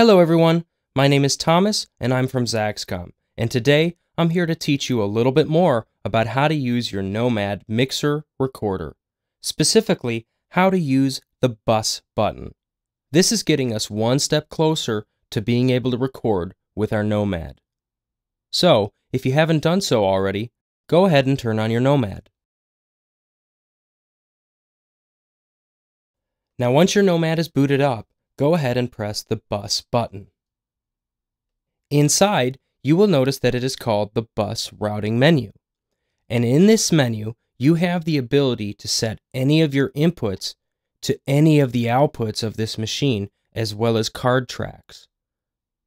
Hello everyone, my name is Thomas and I'm from Zaxcom, and today I'm here to teach you a little bit more about how to use your Nomad mixer recorder. Specifically, how to use the bus button. This is getting us one step closer to being able to record with our Nomad. So, if you haven't done so already, go ahead and turn on your Nomad. Now once your Nomad is booted up, go ahead and press the bus button. Inside, you will notice that it is called the bus routing menu. And in this menu, you have the ability to set any of your inputs to any of the outputs of this machine, as well as card tracks.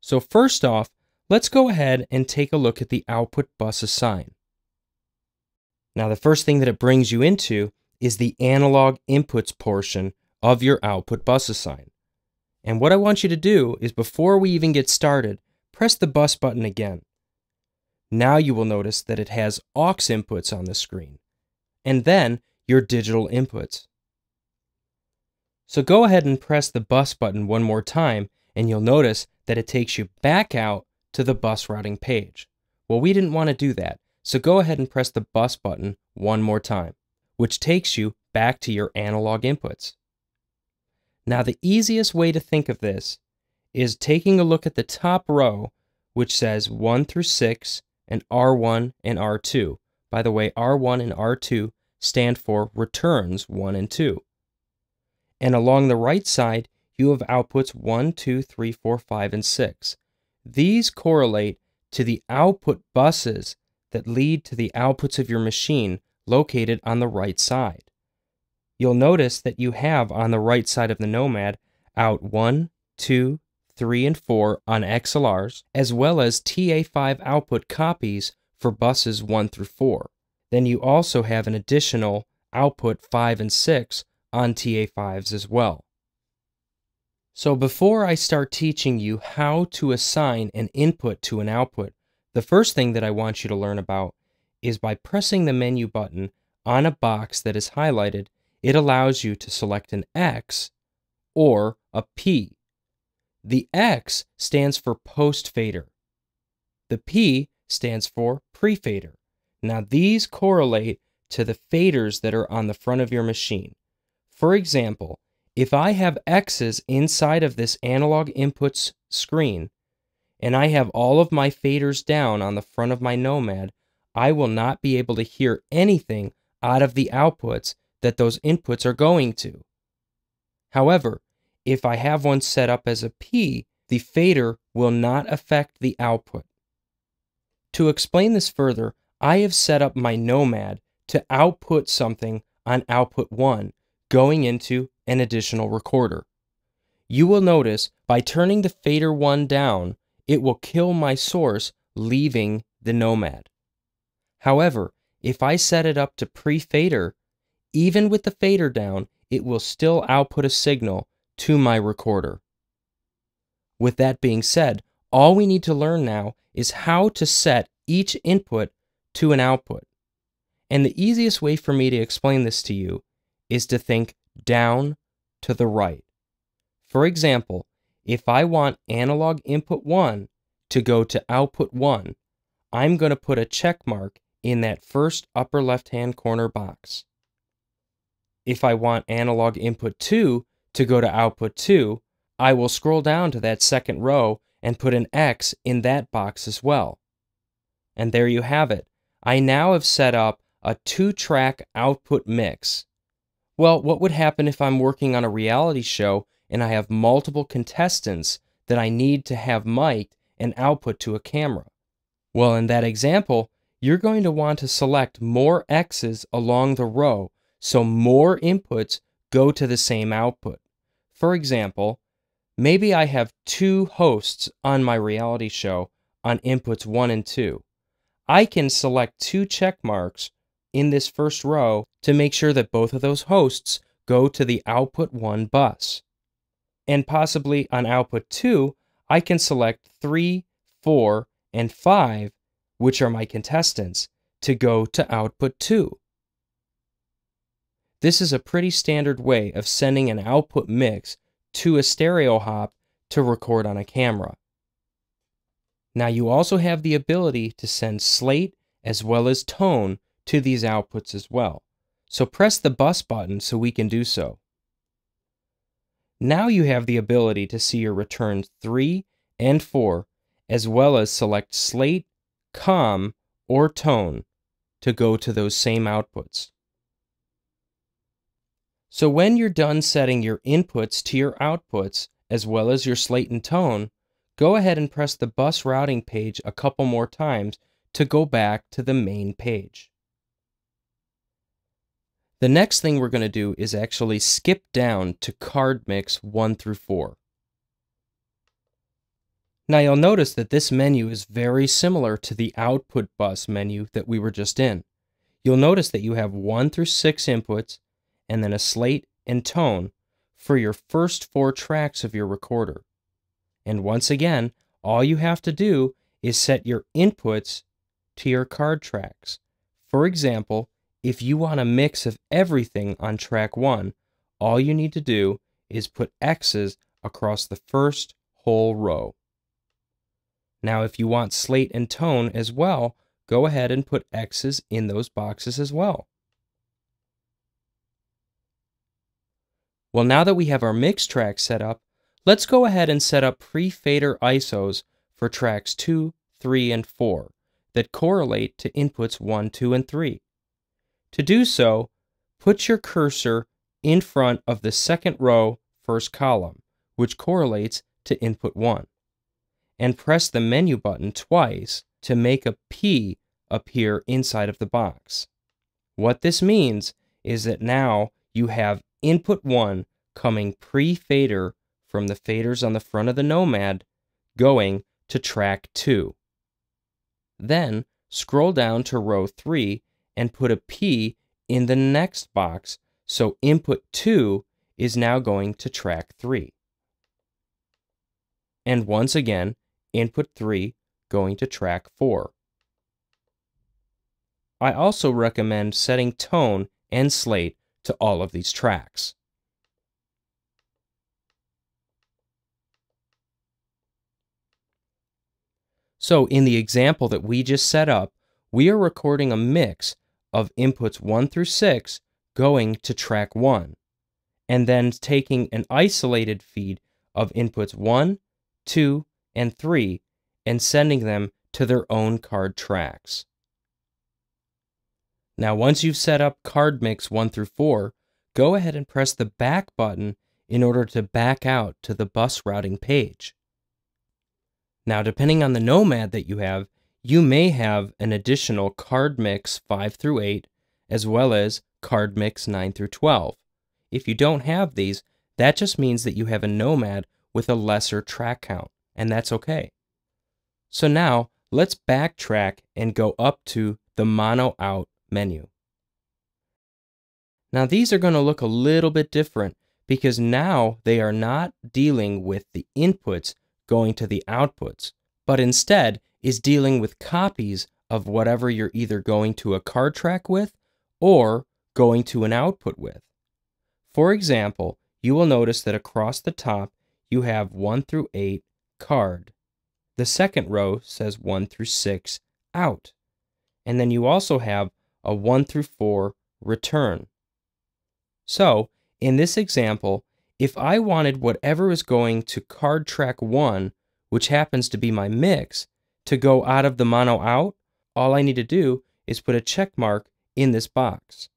So first off, let's go ahead and take a look at the output bus assign. Now the first thing that it brings you into is the analog inputs portion of your output bus assign. And what I want you to do is, before we even get started, press the bus button again. Now you will notice that it has aux inputs on the screen, and then your digital inputs. So go ahead and press the bus button one more time, and you'll notice that it takes you back out to the bus routing page. Well, we didn't want to do that, so go ahead and press the bus button one more time, which takes you back to your analog inputs. Now the easiest way to think of this is taking a look at the top row, which says 1 through 6 and R1 and R2. By the way, R1 and R2 stand for returns 1 and 2. And along the right side, you have outputs 1, 2, 3, 4, 5, and 6. These correlate to the output buses that lead to the outputs of your machine located on the right side. You'll notice that you have on the right side of the Nomad out 1, 2, 3, and 4 on XLRs, as well as TA5 output copies for buses 1 through 4. Then you also have an additional output 5 and 6 on TA5s as well. So before I start teaching you how to assign an input to an output, the first thing that I want you to learn about is by pressing the menu button on a box that is highlighted, it allows you to select an X or a P. The X stands for post fader. The P stands for pre-fader. Now these correlate to the faders that are on the front of your machine. For example, if I have X's inside of this analog inputs screen, and I have all of my faders down on the front of my Nomad, I will not be able to hear anything out of the outputs that those inputs are going to. However, if I have one set up as a P, the fader will not affect the output. To explain this further, I have set up my Nomad to output something on output 1 going into an additional recorder. You will notice by turning the fader 1 down, it will kill my source leaving the Nomad. However, if I set it up to pre-fader, even with the fader down, it will still output a signal to my recorder. With that being said, all we need to learn now is how to set each input to an output. And the easiest way for me to explain this to you is to think down to the right. For example, if I want analog input 1 to go to output 1, I'm going to put a check mark in that first upper left-hand corner box. If I want analog input 2 to go to output 2, I will scroll down to that second row and put an X in that box as well. And there you have it. I now have set up a 2-track output mix. Well, what would happen if I'm working on a reality show and I have multiple contestants that I need to have mic'd and output to a camera? Well, in that example, you're going to want to select more X's along the row so more inputs go to the same output. For example, maybe I have 2 hosts on my reality show on inputs 1 and 2. I can select 2 check marks in this first row to make sure that both of those hosts go to the output 1 bus. And possibly on output 2, I can select 3, 4, and 5, which are my contestants, to go to output 2. This is a pretty standard way of sending an output mix to a stereo hop to record on a camera. Now you also have the ability to send slate as well as tone to these outputs as well. So press the bus button so we can do so. Now you have the ability to see your returns 3 and 4, as well as select slate, com, or tone to go to those same outputs. So when you're done setting your inputs to your outputs, as well as your slate and tone, go ahead and press the bus routing page a couple more times to go back to the main page. The next thing we're going to do is actually skip down to card mix 1 through 4. Now you'll notice that this menu is very similar to the output bus menu that we were just in. You'll notice that you have 1 through 6 inputs and then a slate and tone for your first 4 tracks of your recorder. And once again, all you have to do is set your inputs to your card tracks. For example, if you want a mix of everything on track 1, all you need to do is put X's across the first whole row. Now, if you want slate and tone as well, go ahead and put X's in those boxes as well. Well, now that we have our mix track set up, let's go ahead and set up pre-fader ISOs for tracks 2, 3, and 4 that correlate to inputs 1, 2, and 3. To do so, put your cursor in front of the second row, first column, which correlates to input 1, and press the menu button twice to make a P appear inside of the box. What this means is that now you have input 1 coming pre-fader from the faders on the front of the Nomad going to track 2. Then scroll down to row 3 and put a P in the next box, so input 2 is now going to track 3. And once again, input 3 going to track 4. I also recommend setting tone and slate to all of these tracks. So in the example that we just set up, we are recording a mix of inputs 1 through 6 going to track 1, and then taking an isolated feed of inputs 1, 2, and 3 and sending them to their own card tracks. Now once you've set up card mix 1 through 4, go ahead and press the back button in order to back out to the bus routing page. Now depending on the Nomad that you have, you may have an additional card mix 5 through 8 as well as card mix 9 through 12. If you don't have these, that just means that you have a Nomad with a lesser track count, and that's okay. So now let's backtrack and go up to the mono out menu. Now these are going to look a little bit different because now they are not dealing with the inputs going to the outputs, but instead is dealing with copies of whatever you're either going to a card track with or going to an output with. For example, you will notice that across the top you have 1 through 8 card. The second row says 1 through 6 out. And then you also have a 1 through 4 return. So, in this example, if I wanted whatever is going to card track 1, which happens to be my mix, to go out of the mono out, all I need to do is put a check mark in this box.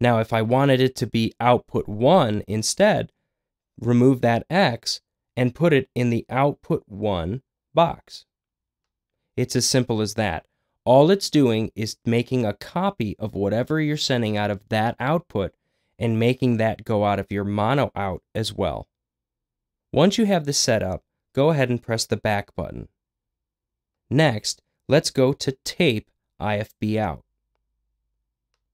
Now, if I wanted it to be output 1 instead, remove that X and put it in the output 1 box. It's as simple as that. All it's doing is making a copy of whatever you're sending out of that output and making that go out of your mono out as well. Once you have this set up, go ahead and press the back button. Next, let's go to tape Ifb Out.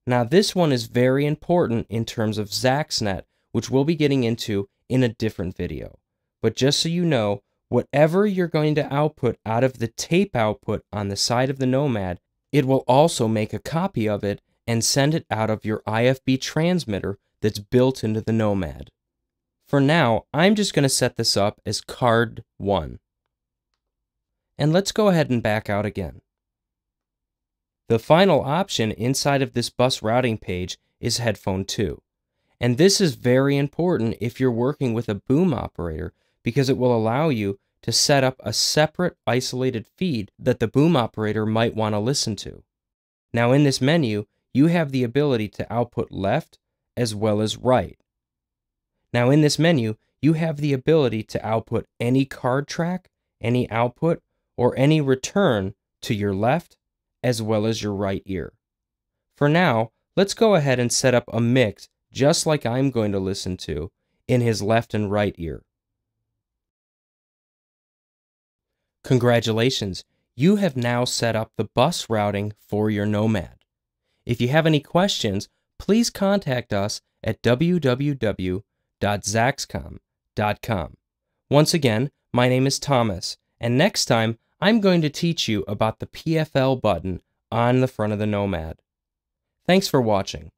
Now this one is very important in terms of Zaxnet, which we'll be getting into in a different video. But just so you know, whatever you're going to output out of the tape output on the side of the Nomad, it will also make a copy of it and send it out of your IFB transmitter that's built into the Nomad. For now, I'm just going to set this up as card 1. And let's go ahead and back out again. The final option inside of this bus routing page is headphone 2. And this is very important if you're working with a boom operator because it will allow you to set up a separate isolated feed that the boom operator might want to listen to. Now in this menu, you have the ability to output left as well as right. Now in this menu, you have the ability to output any card track, any output, or any return to your left as well as your right ear. For now, let's go ahead and set up a mix just like I'm going to listen to in his left and right ear. Congratulations, you have now set up the bus routing for your Nomad. If you have any questions, please contact us at www.zaxcom.com. Once again, my name is Thomas, and next time I'm going to teach you about the PFL button on the front of the Nomad. Thanks for watching.